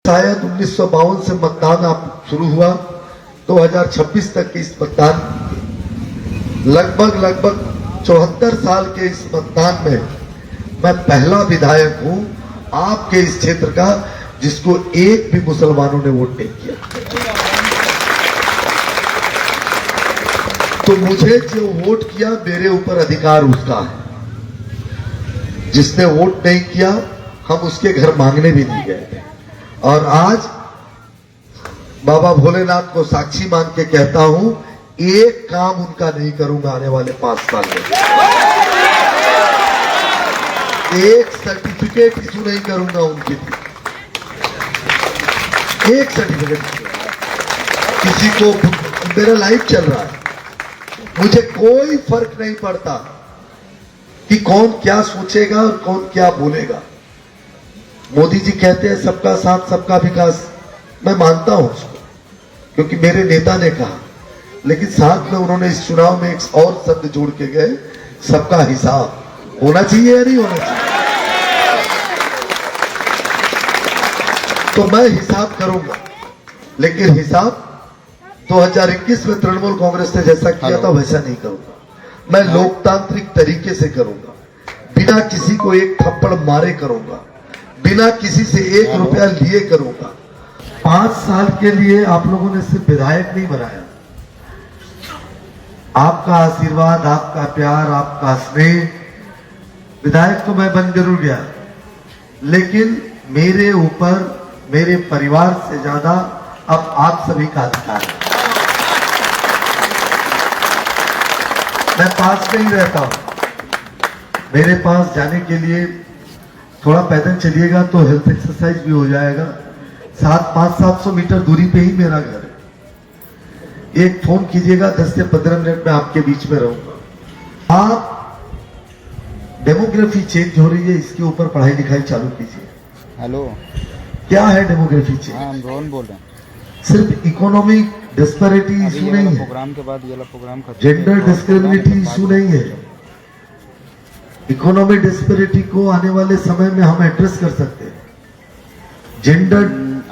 शायद 1952 से मतदान आप शुरू हुआ 2026 तक के इस मतदान लगभग 74 साल के इस मतदान में मैं पहला विधायक हूं आपके इस क्षेत्र का जिसको एक भी मुसलमानों ने वोट नहीं किया। तो मुझे जो वोट किया मेरे ऊपर अधिकार उसका है। जिसने वोट नहीं किया हम उसके घर मांगने भी नहीं गए थे। और आज बाबा भोलेनाथ को साक्षी मान के कहता हूं एक काम उनका नहीं करूंगा आने वाले 5 साल में। एक सर्टिफिकेट इशू नहीं करूंगा उनके लिए, एक सर्टिफिकेट किसी को। मेरा लाइफ चल रहा है, मुझे कोई फर्क नहीं पड़ता कि कौन क्या सोचेगा और कौन क्या बोलेगा। मोदी जी कहते हैं सबका साथ सबका विकास, मैं मानता हूं उसको क्योंकि मेरे नेता ने कहा, लेकिन साथ में उन्होंने इस चुनाव में एक और शब्द जोड़ के गए, सबका हिसाब होना चाहिए या नहीं होना चाहिए। तो मैं हिसाब करूंगा, लेकिन हिसाब 2021 में तृणमूल कांग्रेस ने जैसा किया था वैसा नहीं करूंगा। मैं लोकतांत्रिक तरीके से करूंगा, बिना किसी को एक थप्पड़ मारे करूंगा, बिना किसी से 1 रुपया लिए करूंगा। 5 साल के लिए आप लोगों ने सिर्फ विधायक नहीं बनाया, आपका आशीर्वाद, आपका प्यार, आपका स्नेह, विधायक तो मैं बन जरूर गया, लेकिन मेरे ऊपर मेरे परिवार से ज्यादा अब आप सभी का अधिकार है। मैं पास में ही रहता हूं, मेरे पास जाने के लिए थोड़ा पैदल चलिएगा तो हेल्थ एक्सरसाइज भी हो जाएगा। 500-700 मीटर दूरी पे ही मेरा घर है। एक फोन कीजिएगा 10 से 15 मिनट में आपके बीच में रहूंगा। आप डेमोग्राफी चेंज हो रही है, इसके ऊपर पढ़ाई लिखाई चालू कीजिए। हेलो, क्या है डेमोग्राफी चेंज? हाँ, हम रोहन बोल रहे हैं। सिर्फ इकोनॉमिक डिस्पैरिटी इशू नहीं है, प्रोग्राम के बाद ये वाला प्रोग्राम खत्म, जेंडर डिस्क्रिमिनेटी इशू नहीं है। इकोनॉमिक डिस्पैरिटी को आने वाले समय में हम एड्रेस कर सकते हैं। जेंडर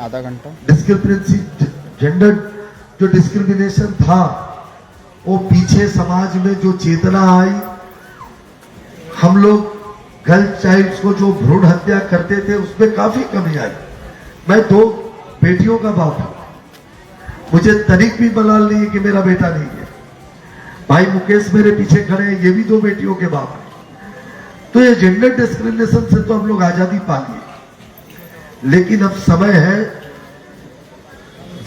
आधा घंटा डिस्क्रिमिनेशन, जेंडर जो डिस्क्रिमिनेशन था वो पीछे समाज में जो चेतना आई, हम लोग गर्ल चाइल्ड्स को जो भ्रूण हत्या करते थे उसमें काफी कमी आई। मैं 2 बेटियों का बाप हूं, मुझे तनिक भी मलाल नहीं है कि मेरा बेटा नहीं है। भाई मुकेश मेरे पीछे खड़े हैं, ये भी 2 बेटियों के बाप हैं। तो ये जेंडर डिस्क्रिमिनेशन से तो हम लोग आजादी पा लिए, लेकिन अब समय है,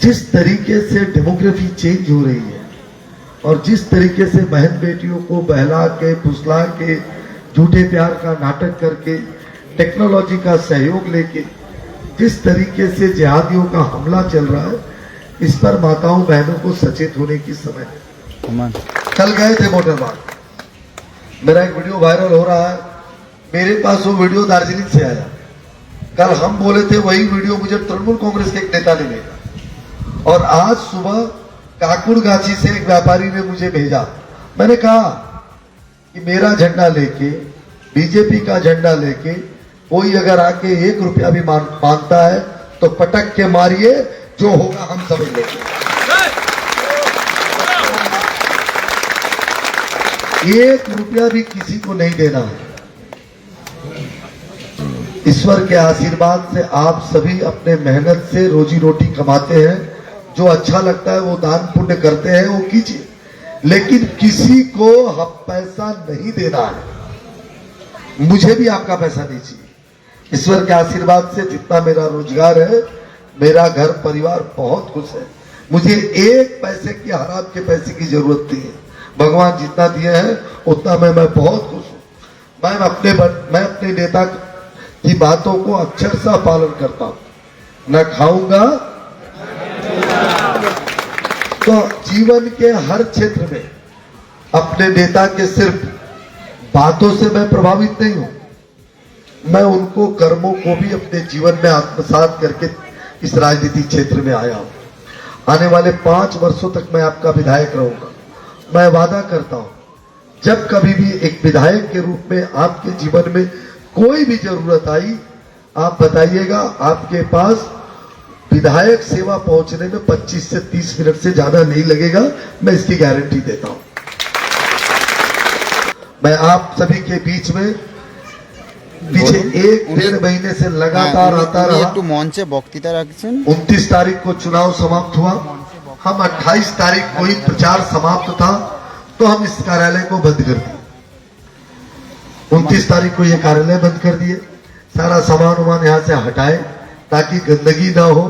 जिस तरीके से डेमोग्राफी चेंज हो रही है और जिस तरीके से बहन बेटियों को बहला के फुसला के झूठे प्यार का नाटक करके टेक्नोलॉजी का सहयोग लेके जिस तरीके से जिहादियों का हमला चल रहा है, इस पर माताओं बहनों को सचेत होने की समय है। कल गए थे मोटरबाग, मेरा एक वीडियो वायरल हो रहा है, मेरे पास वो वीडियो दार्जिलिंग से आया। कल हम बोले थे वही वीडियो मुझे तृणमूल कांग्रेस के एक नेता ने भेजा, और आज सुबह काकुड़गाछी से एक व्यापारी ने मुझे भेजा। मैंने कहा कि मेरा झंडा लेके, बीजेपी का झंडा लेके कोई अगर आके 1 रुपया भी मांगता है तो पटक के मारिए, जो होगा हम समझ लेंगे। 1 रुपया भी किसी को नहीं देना है। ईश्वर के आशीर्वाद से आप सभी अपने मेहनत से रोजी रोटी कमाते हैं, जो अच्छा लगता है वो दान पुण्य करते हैं, वो कीजिए, लेकिन किसी को पैसा नहीं देना है। मुझे भी आपका पैसा नहीं चाहिए। ईश्वर के आशीर्वाद से जितना मेरा रोजगार है, मेरा घर परिवार बहुत खुश है। मुझे 1 पैसे की हराम के पैसे की जरूरत नहीं है। भगवान जितना दिए हैं उतना मैं बहुत खुश हूं। मैं अपने नेता की बातों को अक्षरशः पालन करता हूं। न खाऊंगा, तो जीवन के हर क्षेत्र में अपने नेता के सिर्फ बातों से मैं प्रभावित नहीं हूं, मैं उनको कर्मों को भी अपने जीवन में आत्मसात करके इस राजनीतिक क्षेत्र में आया हूं। आने वाले 5 वर्षों तक मैं आपका विधायक रहूंगा। मैं वादा करता हूं, जब कभी भी एक विधायक के रूप में आपके जीवन में कोई भी जरूरत आई, आप बताइएगा, आपके पास विधायक सेवा पहुंचने में 25 से 30 मिनट से ज्यादा नहीं लगेगा, मैं इसकी गारंटी देता हूं। मैं आप सभी के बीच में पीछे 1-1.5 महीने से लगातार आता উনি रहा। একটু মঞ্চে বক্তৃতা রাখছেন। 29 तारीख को चुनाव समाप्त हुआ, हम 28 तारीख को ही प्रचार समाप्त था, तो हम इस कार्यालय को बंद कर दिए। 29 तारीख को यह कार्यालय बंद कर दिए, सारा सामान वामान यहां से हटाए ताकि गंदगी ना हो,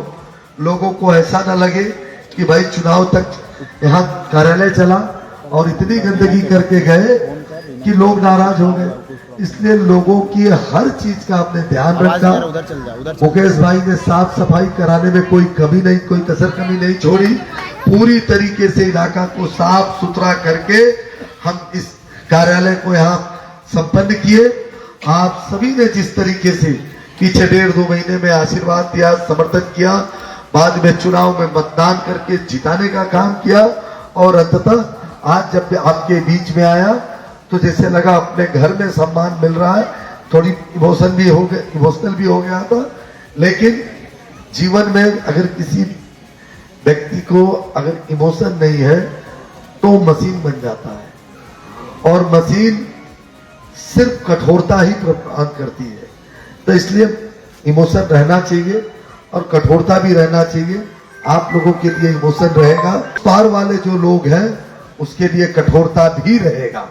लोगों को ऐसा ना लगे कि भाई चुनाव तक यहां कार्यालय चला और इतनी गंदगी करके गए कि लोग नाराज हो गए। इसलिए लोगों की हर चीज का आपने ध्यान रखा। उधर चल जा, उधर मुकेश भाई ने साफ सफाई कराने में कोई कमी नहीं, कोई कसर कमी नहीं छोड़ी। पूरी तरीके से इलाका को साफ सुथरा करके हम इस कार्यालय को यहाँ संपन्न किए। आप सभी ने जिस तरीके से पीछे 1.5-2 महीने में आशीर्वाद दिया, समर्थन किया, बाद में चुनाव में मतदान करके जिताने का काम किया, और अंततः आज जब आपके बीच में आया तो जैसे लगा अपने घर में सम्मान मिल रहा है। थोड़ी इमोशनल भी हो गया था, लेकिन जीवन में अगर किसी व्यक्ति को अगर इमोशन नहीं है तो मशीन बन जाता है, और मशीन सिर्फ कठोरता ही प्रदान करती है। तो इसलिए इमोशन रहना चाहिए और कठोरता भी रहना चाहिए। आप लोगों के लिए इमोशन रहेगा, पार वाले जो लोग हैं उसके लिए कठोरता भी रहेगा।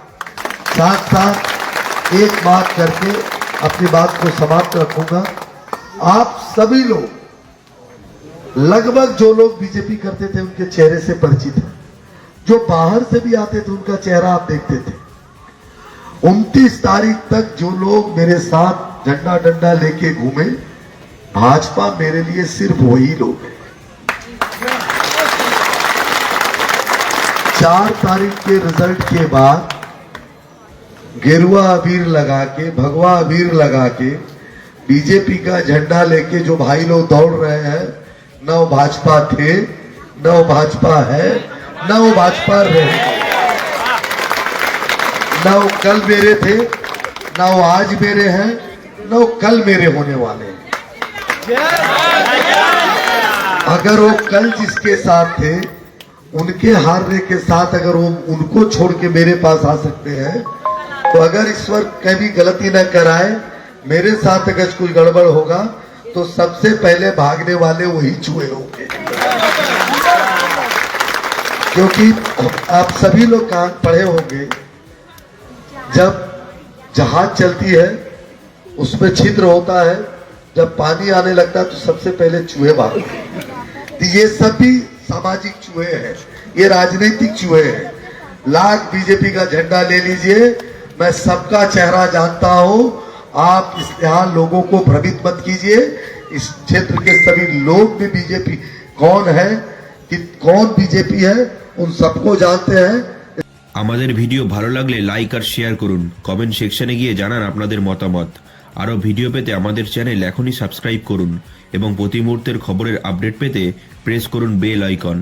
साथ साथ एक बात करके अपनी बात को समाप्त रखूंगा। आप सभी लोग, लगभग जो लोग बीजेपी करते थे उनके चेहरे से परिचित हैं, जो बाहर से भी आते थे उनका चेहरा आप देखते थे। 29 तारीख तक जो लोग मेरे साथ झंडा डंडा लेके घूमे, भाजपा मेरे लिए सिर्फ वही लोग हैं। 4 तारीख के रिजल्ट के बाद गेरुआ अबीर लगा के, भगवा अबीर लगा के, बीजेपी का झंडा लेके जो भाई लोग दौड़ रहे हैं, न वो भाजपा थे, न वो भाजपा है, न वो भाजपा रहे। न वो कल मेरे थे, न वो आज मेरे हैं, न वो कल मेरे होने वाले हैं। अगर वो कल जिसके साथ थे, उनके हारने के साथ अगर वो उनको छोड़ के मेरे पास आ सकते हैं, तो अगर ईश्वर कभी गलती न कराए, मेरे साथ अगर कुछ गड़बड़ होगा तो सबसे पहले भागने वाले वही चूहे होंगे। क्योंकि आप सभी लोग कहां पढ़े होंगे, जब जहाज चलती है उसमें छिद्र होता है, जब पानी आने लगता है तो सबसे पहले चूहे भागते हैं। तो ये सभी सामाजिक चूहे हैं, ये राजनीतिक चूहे हैं। लाख बीजेपी का झंडा ले लीजिए, मैं सबका चेहरा जानता हूं। आप इस यहाँ लोगों को भ्रमित मत कीजिए। इस क्षेत्र के सभी लोग भी बीजेपी कौन है, कि कौन बीजेपी है, उन सबको जानते हैं। আমাদের ভিডিও ভালো লাগলে লাইক আর শেয়ার করুন, কমেন্ট সেকশনে গিয়ে জানান আপনাদের মতামত। আরও ভিডিও পেতে আমাদের চ্যানেল এখনই সাবস্ক্রাইব করুন এবং প্রতি মুহূর্তের খবরের আপডেট পেতে প্রেস করুন বেল আইকন।